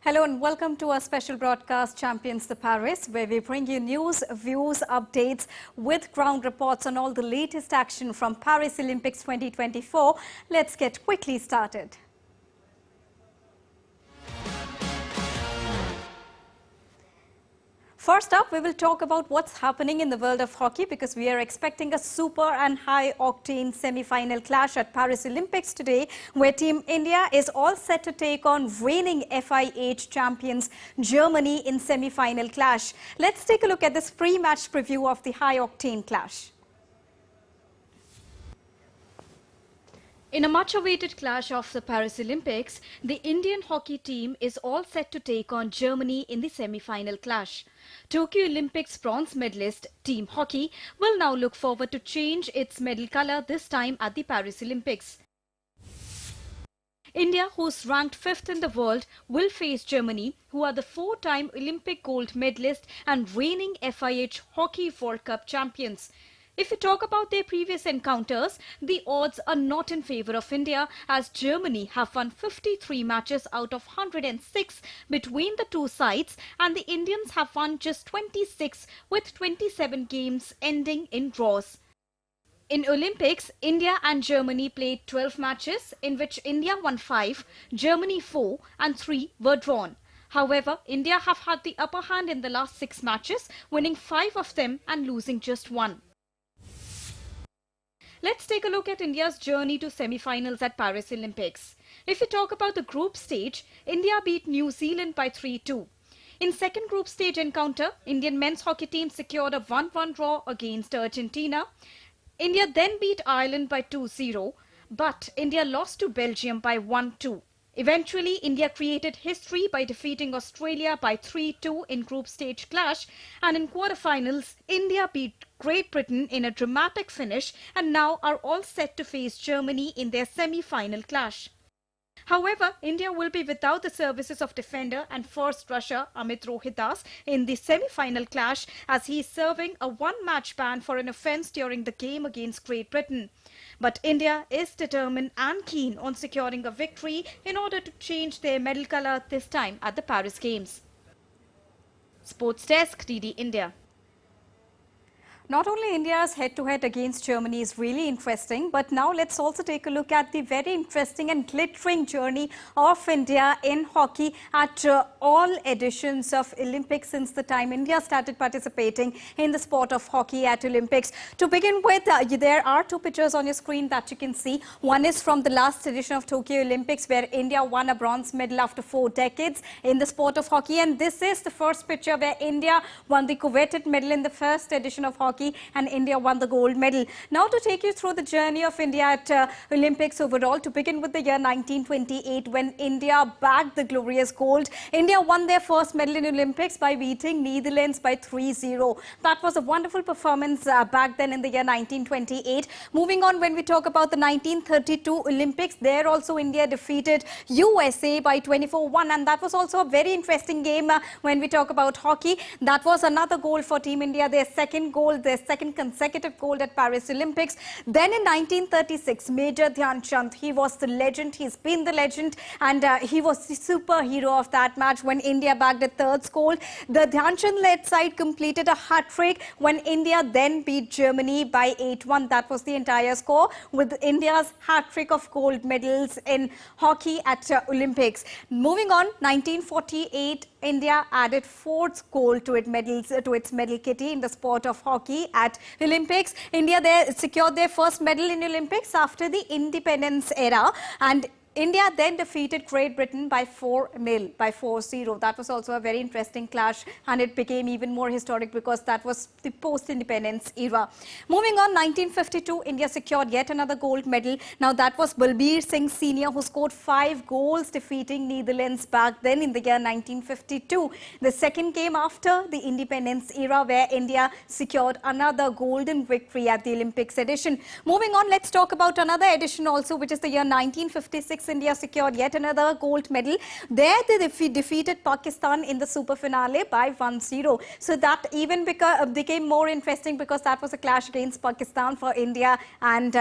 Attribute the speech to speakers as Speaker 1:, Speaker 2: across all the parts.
Speaker 1: Hello and welcome to our special broadcast Champions the Paris, where we bring you news, views, updates with ground reports on all the latest action from Paris Olympics 2024. Let's get quickly started. First up, we will talk about what's happening in the world of hockey because we are expecting a super and high-octane semi-final clash at Paris Olympics today, where Team India is all set to take on reigning FIH champions Germany in semi-final clash. Let's take a look at this pre-match preview of the high-octane clash. In a much-awaited clash of the Paris Olympics, the Indian hockey team is all set to take on Germany in the semi-final clash. Tokyo Olympics bronze medalist Team Hockey will now look forward to change its medal colour this time at the Paris Olympics. India, who's ranked 5th in the world, will face Germany, who are the 4-time Olympic gold medalist and reigning FIH Hockey World Cup champions. If we talk about their previous encounters, the odds are not in favour of India, as Germany have won 53 matches out of 106 between the two sides, and the Indians have won just 26 with 27 games ending in draws. In Olympics, India and Germany played 12 matches, in which India won 5, Germany 4 and 3 were drawn. However, India have had the upper hand in the last 6 matches, winning 5 of them and losing just 1. Let's take a look at India's journey to semi-finals at Paris Olympics. If we talk about the group stage, India beat New Zealand by 3-2. In second group stage encounter, Indian men's hockey team secured a 1-1 draw against Argentina. India then beat Ireland by 2-0, but India lost to Belgium by 1-2. Eventually, India created history by defeating Australia by 3-2 in group stage clash, and in quarterfinals, India beat Great Britain in a dramatic finish and now are all set to face Germany in their semi-final clash. However, India will be without the services of defender and first rusher Amit Rohidas in the semi-final clash, as he is serving a one-match ban for an offence during the game against Great Britain. But India is determined and keen on securing a victory in order to change their medal colour this time at the Paris Games. Sports Desk, DD India. Not only India's head-to-head against Germany is really interesting, but now let's also take a look at the very interesting and glittering journey of India in hockey at all editions of Olympics since the time India started participating in the sport of hockey at Olympics. To begin with, there are 2 pictures on your screen that you can see. One is from the last edition of Tokyo Olympics, where India won a bronze medal after 4 decades in the sport of hockey. And this is the first picture where India won the coveted medal in the first edition of hockey, and India won the gold medal. Now to take you through the journey of India at Olympics overall, to begin with the year 1928, when India bagged the glorious gold. India won their first medal in Olympics by beating Netherlands by 3-0. That was a wonderful performance back then in the year 1928. Moving on, when we talk about the 1932 Olympics, there also India defeated USA by 24-1, and that was also a very interesting game when we talk about hockey. That was another goal for Team India, their second goal, their second consecutive gold at Paris Olympics. Then in 1936, Major Dhyan Chand, he was the legend, he's been the legend, and he was the superhero of that match when India bagged a 3rd gold. The Dhyan Chand-led side completed a hat-trick when India then beat Germany by 8-1. That was the entire score, with India's hat-trick of gold medals in hockey at Olympics. Moving on, 1948, India added 4th gold to its medal kitty in the sport of hockey at Olympics. India there secured their first medal in Olympics after the independence era, and India then defeated Great Britain by 4-0, by 4-0. That was also a very interesting clash, and it became even more historic because that was the post-independence era. Moving on, 1952, India secured yet another gold medal. Now that was Balbir Singh Senior, who scored 5 goals, defeating Netherlands back then in the year 1952. The second came after the independence era, where India secured another golden victory at the Olympics edition. Moving on, let's talk about another edition also, which is the year 1956. Olympics, India secured yet another gold medal. There they defeated Pakistan in the super finale by 1-0. So that even became more interesting because that was a clash against Pakistan for India, and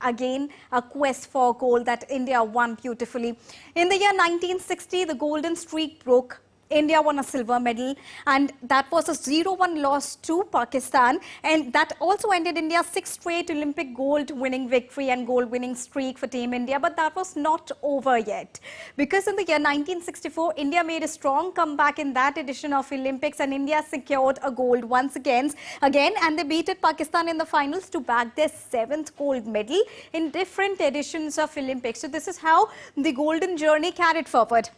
Speaker 1: again a quest for gold that India won beautifully. In the year 1960, the golden streak broke. India won a silver medal, and that was a 0-1 loss to Pakistan, and that also ended India's 6th straight Olympic gold winning victory and gold winning streak for Team India. But that was not over yet, because in the year 1964, India made a strong comeback in that edition of Olympics, and India secured a gold once again, and they beat Pakistan in the finals to bag their 7th gold medal in different editions of Olympics. So this is how the golden journey carried forward.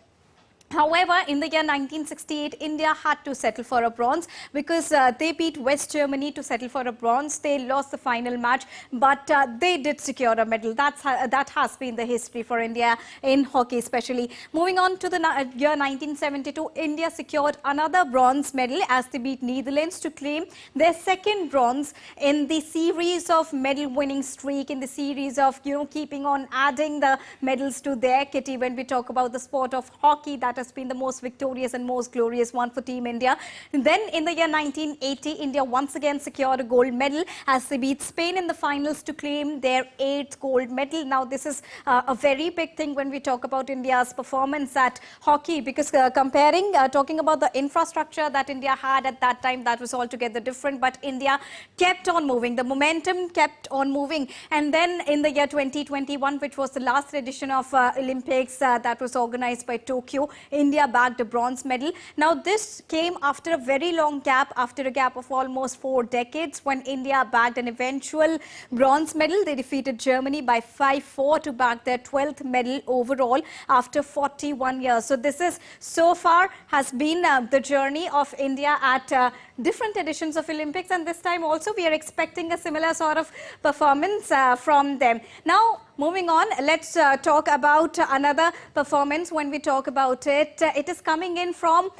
Speaker 1: However, in the year 1968, India had to settle for a bronze because they beat West Germany to settle for a bronze. They lost the final match, but they did secure a medal. That has been the history for India in hockey especially. Moving on to the year 1972, India secured another bronze medal as they beat Netherlands to claim their 2nd bronze in the series of medal winning streak, in the series of, keeping on adding the medals to their kitty. When we talk about the sport of hockey, that has been the most victorious and most glorious one for Team India. And then in the year 1980, India once again secured a gold medal as they beat Spain in the finals to claim their 8th gold medal. Now this is a very big thing when we talk about India's performance at hockey, because talking about the infrastructure that India had at that time, that was altogether different, but India kept on moving. The momentum kept on moving. And then in the year 2021, which was the last edition of Olympics that was organized by Tokyo, India bagged a bronze medal. Now this came after a very long gap, after a gap of almost 4 decades, when India bagged an eventual bronze medal. They defeated Germany by 5-4 to bag their 12th medal overall after 41 years. So this is so far has been the journey of India at different editions of Olympics, and this time also we are expecting a similar sort of performance from them. Now moving on, let's talk about another performance. When we talk about it, it is coming in from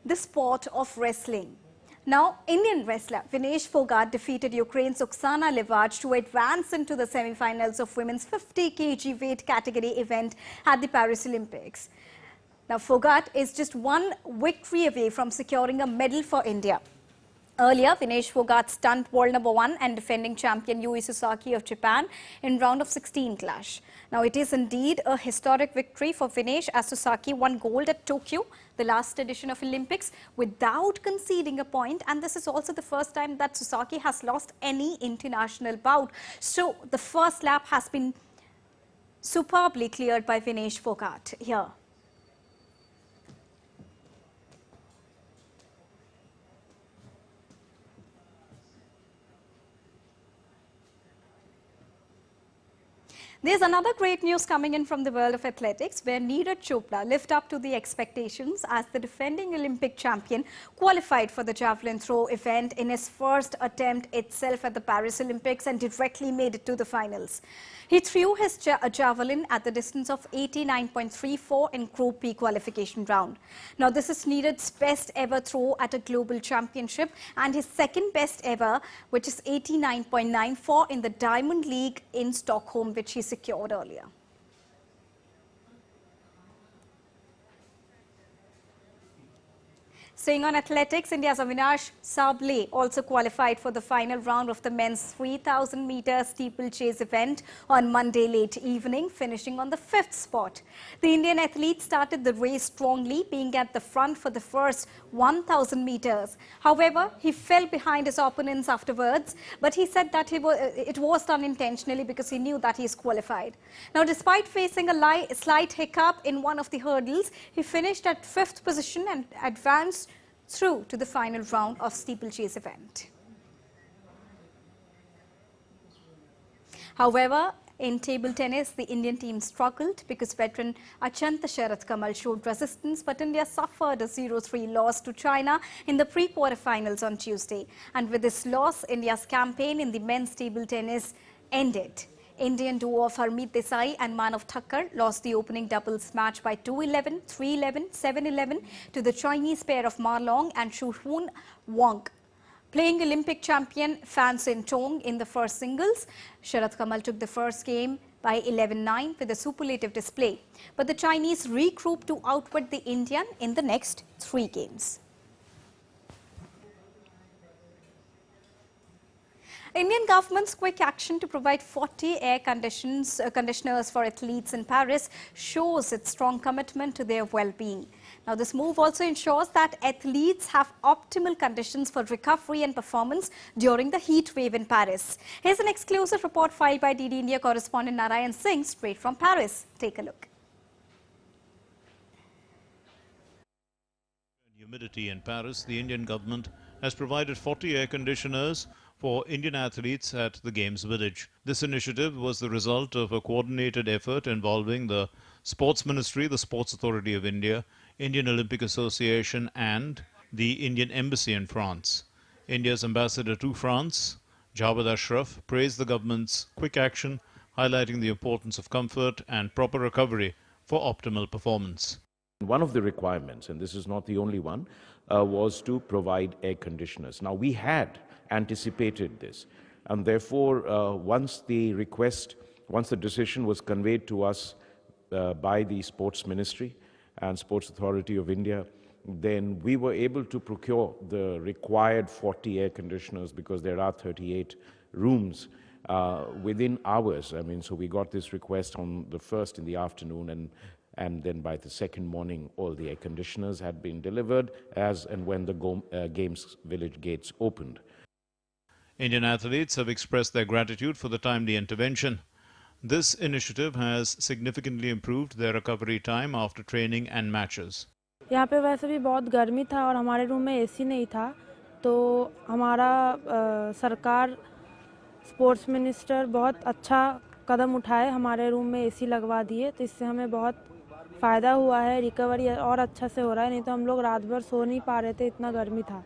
Speaker 1: the sport of wrestling. Now, Indian wrestler Vinesh Fogart defeated Ukraine's Oksana Levaj to advance into the semi-finals of women's 50 kg weight category event at the Paris Olympics. Now, Fogart is just one victory away from securing a medal for India. Earlier, Vinesh Fogart stunned world number 1 and defending champion Yui Sasaki of Japan in round of 16 clash. Now, it is indeed a historic victory for Vinesh as Sasaki won gold at Tokyo, the last edition of Olympics, without conceding a point. And this is also the first time that Sasaki has lost any international bout. So, the first lap has been superbly cleared by Vinesh Fogart here. There's another great news coming in from the world of athletics, where Neeraj Chopra lived up to the expectations as the defending Olympic champion qualified for the javelin throw event in his first attempt itself at the Paris Olympics and directly made it to the finals. He threw his javelin at the distance of 89.34 in Group B qualification round. Now, this is Neeraj's best ever throw at a global championship and his second best ever, which is 89.94 in the Diamond League in Stockholm, which he secured earlier. Staying on athletics, India's Avinash Sable also qualified for the final round of the men's 3,000 meter steeplechase event on Monday late evening, finishing on the 5th spot. The Indian athlete started the race strongly, being at the front for the first 1,000 meters. However, he fell behind his opponents afterwards, but he said that it was done intentionally because he knew that he is qualified. Now, despite facing a slight hiccup in one of the hurdles, he finished at 5th position and advanced through to the final round of steeplechase event. However, in table tennis, the Indian team struggled because veteran Achanta Sharath Kamal showed resistance, but India suffered a 0-3 loss to China in the pre-quarterfinals on Tuesday. And with this loss, India's campaign in the men's table tennis ended. Indian duo of Harmeet Desai and Manav Thakkar lost the opening doubles match by 2-11, 3-11, 7-11 to the Chinese pair of Ma Long and Shu Hoon Wang. Playing Olympic champion Fan Sin Tong in the first singles, Sharath Kamal took the first game by 11-9 with a superlative display. But the Chinese regrouped to outwit the Indian in the next 3 games. Indian government's quick action to provide 40 air conditioners for athletes in Paris shows its strong commitment to their well-being. Now, this move also ensures that athletes have optimal conditions for recovery and performance during the heat wave in Paris. Here's an exclusive report filed by DD India correspondent Narayan Singh straight from Paris. Take a look.
Speaker 2: Humidity in Paris, the Indian government has provided 40 air conditioners for Indian athletes at the Games Village. This initiative was the result of a coordinated effort involving the Sports Ministry, the Sports Authority of India, Indian Olympic Association and the Indian Embassy in France. India's ambassador to France, Jawad Ashraf, praised the government's quick action, highlighting the importance of comfort and proper recovery for optimal performance.
Speaker 3: One of the requirements, and this is not the only one, was to provide air conditioners. Now, we had anticipated this, and therefore, once the decision was conveyed to us by the Sports Ministry and Sports Authority of India, then we were able to procure the required 40 air conditioners because there are 38 rooms within hours. I mean, so we got this request on the 1st in the afternoon, and then by the 2nd morning, all the air conditioners had been delivered as and when the Games Village gates opened.
Speaker 2: Indian athletes have expressed their gratitude for the timely intervention. This initiative has significantly improved their recovery time after training and matches.
Speaker 4: यहाँ पे वैसे भी बहुत गर्मी था और हमारे room में एसी नहीं था, तो हमारा सरकार स्पोर्ट्स मिनिस्टर बहुत अच्छा कदम उठाए, हमारे रूम में एसी लगवा दिए, तो इससे हमें बहुत फ़ायदा हुआ है, रिकवरी और अच्छा से हो रहा है, नहीं तो हम लोग रात भर सो नहीं पा रहे थे, इतना गर्मी था.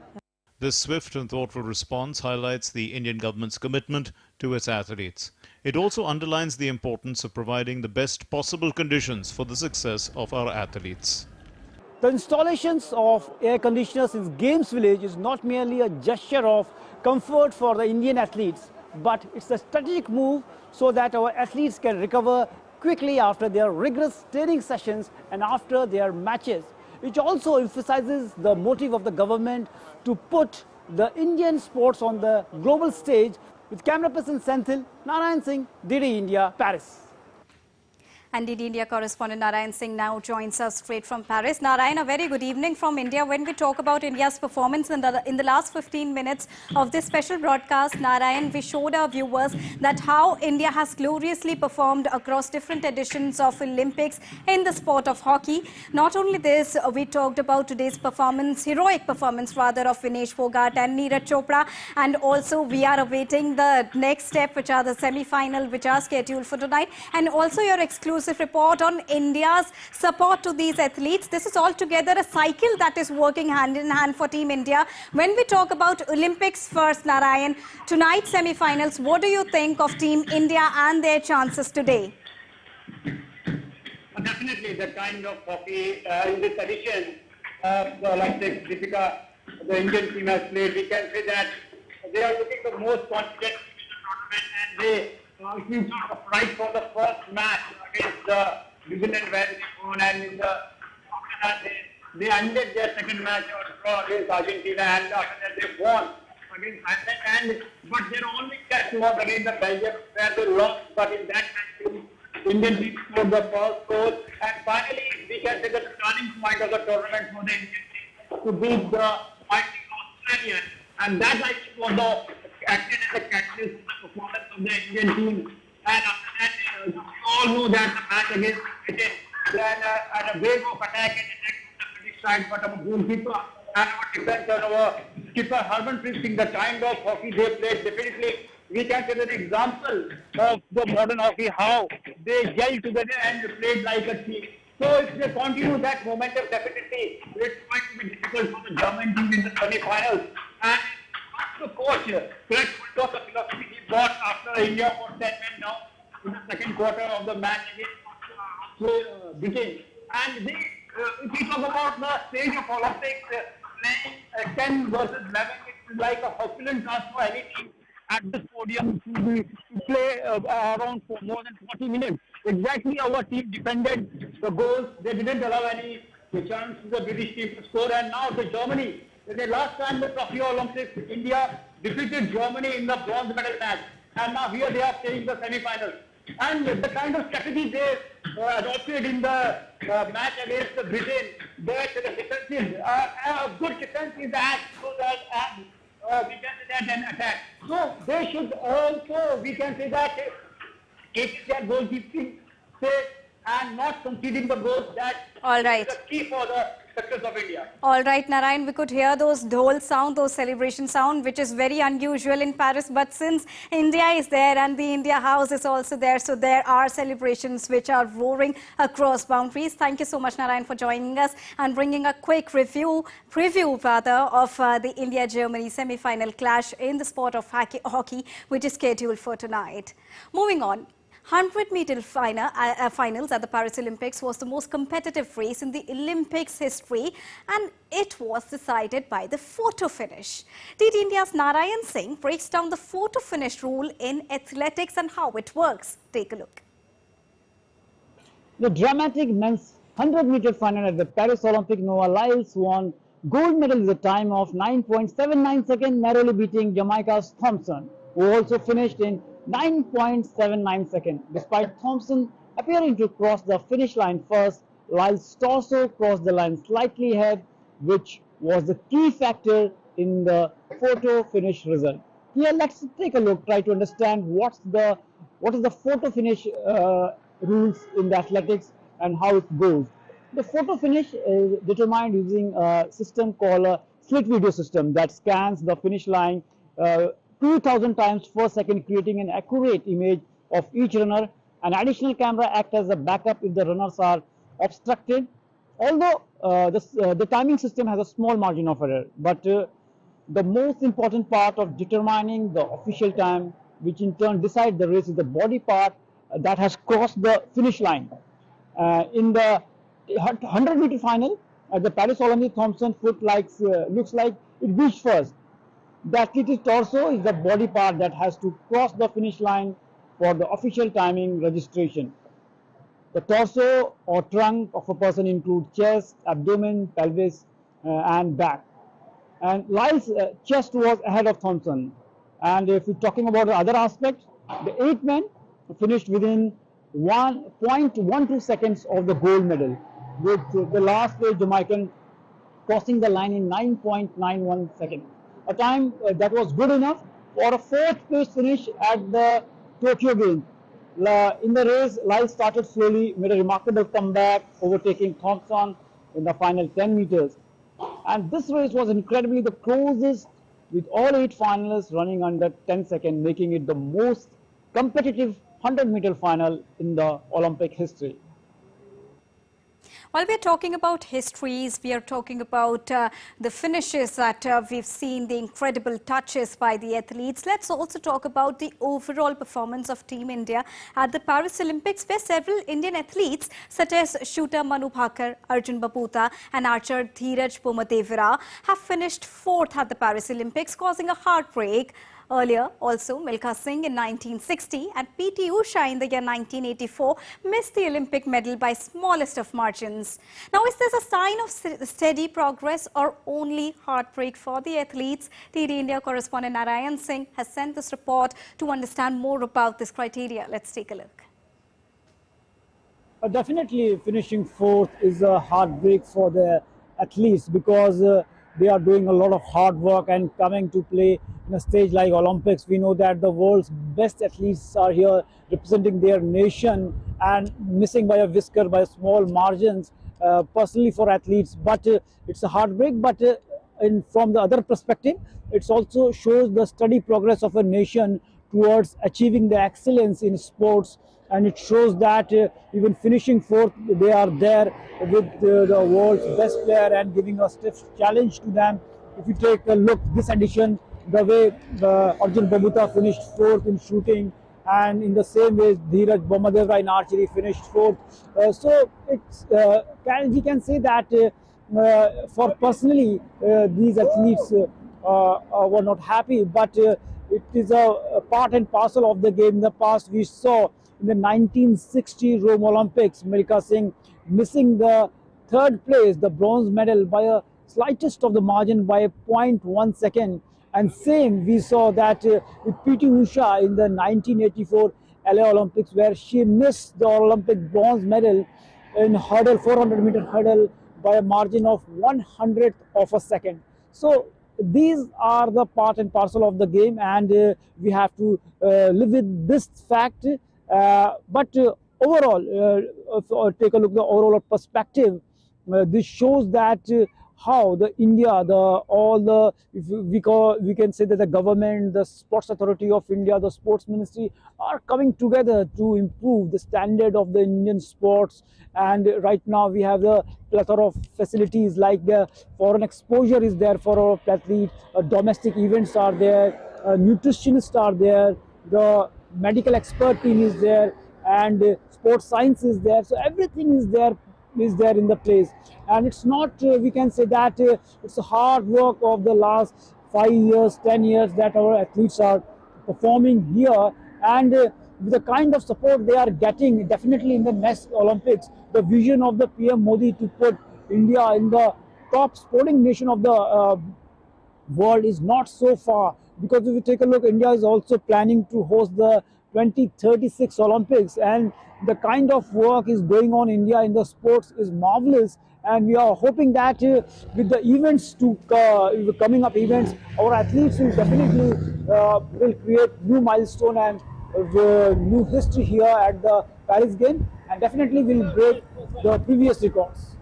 Speaker 2: This swift and thoughtful response highlights the Indian government's commitment to its athletes. It also underlines the importance of providing the best possible conditions for the success of our athletes.
Speaker 5: The installations of air conditioners in Games Village is not merely a gesture of comfort for the Indian athletes, but it's a strategic move so that our athletes can recover quickly after their rigorous training sessions and after their matches, which also emphasizes the motive of the government to put the Indian sports on the global stage. With camera person Senthil, Narayan Singh, DD India, Paris.
Speaker 1: And DD India correspondent Narayan Singh now joins us straight from Paris. Narayan, a very good evening from India. When we talk about India's performance in the last 15 minutes of this special broadcast, Narayan, we showed our viewers that how India has gloriously performed across different editions of Olympics in the sport of hockey. Not only this, we talked about today's performance, heroic performance rather, of Vinesh Fogart and Neeraj Chopra. And also we are awaiting the next step, which are the semi-final, which are scheduled for tonight. And also your exclusive report on India's support to these athletes. This is altogether a cycle that is working hand in hand for Team India. When we talk about Olympics first, Narayan, tonight's semi-finals, what do you think of Team India and their chances today?
Speaker 6: Definitely the kind of hockey in this edition, like the Deepika, the Indian team has played, we can say that they are looking the most confident in the tournament, and they seem to fight for the first match against the New Zealand where they won, and in the after that they ended their second match or draw against Argentina, and after that they won against Ireland, but their only test was against the Belgium where they lost, but in that match the Indian team scored the first goal, and finally we can say that the turning point of the tournament for the Indian team to beat the mighty Australian, and that I think was the acted as a catalyst for the performance of the Indian team. And after that, we all know that the match against Britain, then at a wave of attack and attack from the British side, but our goalkeeper and our defense and our skipper Harmanpreet Singh, the kind of hockey they played, definitely we can say an example of the modern hockey, how they gelled together and played like a team. So if they continue that momentum, definitely it's going to be difficult for the German team in the semi-finals. And the coach, Greg Fulton, the philosophy he brought after India for 10 men now in the second quarter of the match against Britain. And they, if we talk about the stage of Olympics, playing 10 versus 11, it's like a Herculean task for any team. at this podium to play around for more than 40 minutes. Exactly, our team defended the goals. They didn't allow any chance to the British team to score. And now the Germany, the last time the Tokyo Olympics, India defeated Germany in the bronze medal match. And now here they are playing the semi-finals. And the kind of strategy they adopted in the match against the Britain, that the defense is a good defense is act so that we can say that an attack. So they should also, we can say that, keep their goalkeeping safe and not conceding the goals. That
Speaker 1: All right.
Speaker 6: is the key for the success of India.
Speaker 1: All right, Narayan, we could hear those dhol sound, those celebration sound, which is very unusual in Paris. But since India is there and the India House is also there, so there are celebrations which are roaring across boundaries. Thank you so much, Narayan, for joining us and bringing a quick preview of the India-Germany semi-final clash in the sport of hockey, which is scheduled for tonight. Moving on. 100-meter finals at the Paris Olympics was the most competitive race in the Olympics history, and it was decided by the photo finish. TT India's Narayan Singh breaks down the photo finish rule in athletics and how it works. Take a look.
Speaker 5: The dramatic men's 100-meter final at the Paris Olympic, Noah Lyles won gold medal with a time of 9.79 seconds, narrowly beating Jamaica's Thompson, who also finished in 9.79 seconds. Despite Thompson appearing to cross the finish line first, Lyles' torso crossed the line slightly ahead, which was the key factor in the photo finish result. Here, let's take a look, try to understand what is the photo finish rules in the athletics and how it goes. The photo finish is determined using a system called a slit video system that scans the finish line 2,000 times per second, creating an accurate image of each runner. An additional camera acts as a backup if the runners are obstructed. Although the timing system has a small margin of error, but the most important part of determining the official time, which in turn decides the race, is the body part that has crossed the finish line. In the 100-meter final at the Paris Olympics, Thompson's foot looks like it reached first. The athlete's torso is the body part that has to cross the finish line for the official timing registration. The torso or trunk of a person includes chest, abdomen, pelvis, and back. And Lyles' chest was ahead of Thompson. And if we're talking about the other aspects, the 8 men finished within 1.12 seconds of the gold medal, with the last place Jamaican crossing the line in 9.91 seconds. A time that was good enough for a 4th place finish at the Tokyo Games. In the race, Lyles started slowly, made a remarkable comeback, overtaking Thompson in the final 10 meters. And this race was incredibly the closest, with all 8 finalists running under 10 seconds, making it the most competitive 100-meter final in the Olympic history.
Speaker 1: While we are talking about histories, we are talking about the finishes that we've seen, the incredible touches by the athletes. Let's also talk about the overall performance of Team India at the Paris Olympics, where several Indian athletes such as shooter Manu Bhaker, Arjun Baputa and archer Dheeraj Bommadevara have finished 4th at the Paris Olympics, causing a heartbreak. Earlier, also, Milkha Singh in 1960 and P.T. Usha in the year 1984 missed the Olympic medal by smallest of margins. Now, is this a sign of steady progress or only heartbreak for the athletes? TD India correspondent Narayan Singh has sent this report to understand more about this criteria. Let's take a look.
Speaker 5: Definitely finishing 4th is a heartbreak for the athletes, because they are doing a lot of hard work and coming to play in a stage like Olympics. We know that the world's best athletes are here representing their nation and missing by a whisker, by small margins, personally for athletes. But it's a heartbreak. But from the other perspective, it also shows the steady progress of a nation towards achieving the excellence in sports. And it shows that even finishing 4th, they are there with the world's best player and giving a stiff challenge to them. If you take a look this edition, the way Arjun Baputa finished 4th in shooting, and in the same way Dheeraj Bommadevara in archery finished 4th. So it's we can say that for personally these athletes were not happy, but it is a part and parcel of the game. In the past, we saw in the 1960 Rome Olympics, Milkha Singh missing the third place, the bronze medal, by a slightest of the margin by 0.1 second. And same we saw that with PT Usha in the 1984 LA Olympics, where she missed the Olympic bronze medal in hurdle, 400-meter hurdle, by a margin of 1/100th of a second. So these are the part and parcel of the game, and we have to live with this fact. But overall, take a look at the overall perspective. This shows that how the India, we can say that the government, the Sports Authority of India, the Sports Ministry are coming together to improve the standard of the Indian sports. And right now we have the plethora of facilities, like the foreign exposure is there for our athletes, domestic events are there, nutritionists are there, the medical expert team is there, and sports science is there. So everything is there in the place. And it's not, we can say that it's a hard work of the last 5 years, 10 years that our athletes are performing here. And with the kind of support they are getting, definitely in the next Olympics, the vision of the PM Modi to put India in the top sporting nation of the world is not so far. Because if you take a look, India is also planning to host the 2036 Olympics, and the kind of work is going on in India in the sports is marvelous. And we are hoping that with the events coming up events, our athletes will definitely will create new milestone and new history here at the Paris game, and definitely will break the previous records.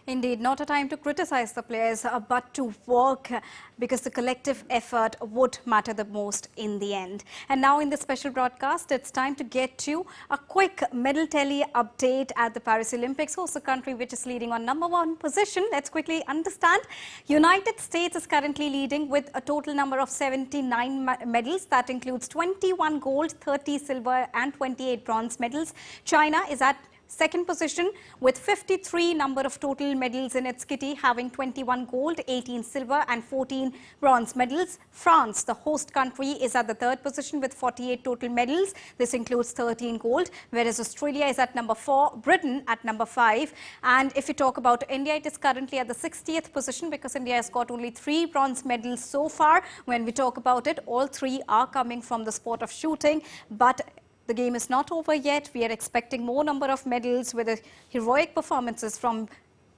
Speaker 1: Indeed, not a time to criticize the players, but to work, because the collective effort would matter the most in the end. And now in this special broadcast, it's time to get to a quick medal tally update at the Paris Olympics. Host the country which is leading on #1 position. Let's quickly understand. United States is currently leading with a total number of 79 medals. That includes 21 gold, 30 silver and 28 bronze medals. China is at second position with 53 number of total medals in its kitty, having 21 gold, 18 silver and 14 bronze medals. France, the host country, is at the third position with 48 total medals. This includes 13 gold, whereas Australia is at number 4, Britain at number 5. And if you talk about India, it is currently at the 60th position, because India has got only 3 bronze medals so far. When we talk about it, all 3 are coming from the sport of shooting. But the game is not over yet. We are expecting more number of medals with the heroic performances from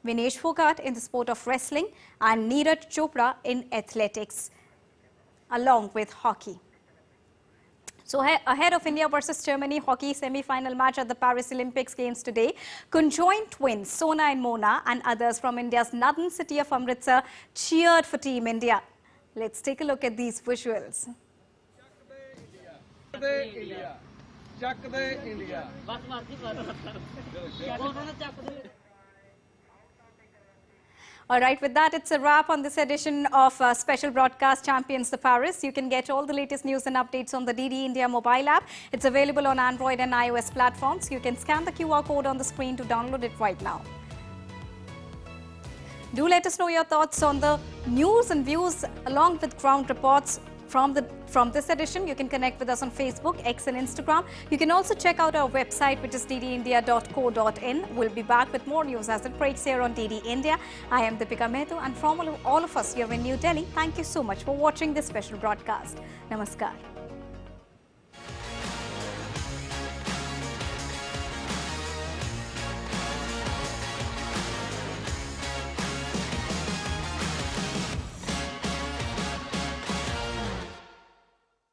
Speaker 1: Vinesh Phogat in the sport of wrestling and Neeraj Chopra in athletics, along with hockey. So ahead of India versus Germany hockey semi-final match at the Paris Olympics Games today, conjoined twins Sona and Mona and others from India's northern city of Amritsar cheered for Team India. Let's take a look at these visuals. All right, with that, it's a wrap on this edition of Special Broadcast Champions the Paris. You can get all the latest news and updates on the DD India mobile app. It's available on Android and iOS platforms. You can scan the QR code on the screen to download it right now. Do let us know your thoughts on the news and views along with ground reports from this edition. You can connect with us on Facebook, X and Instagram. You can also check out our website, which is ddindia.co.in. We'll be back with more news as it breaks here on DD India. I am Deepika Mehta, and from all of us here in New Delhi, thank you so much for watching this special broadcast. Namaskar.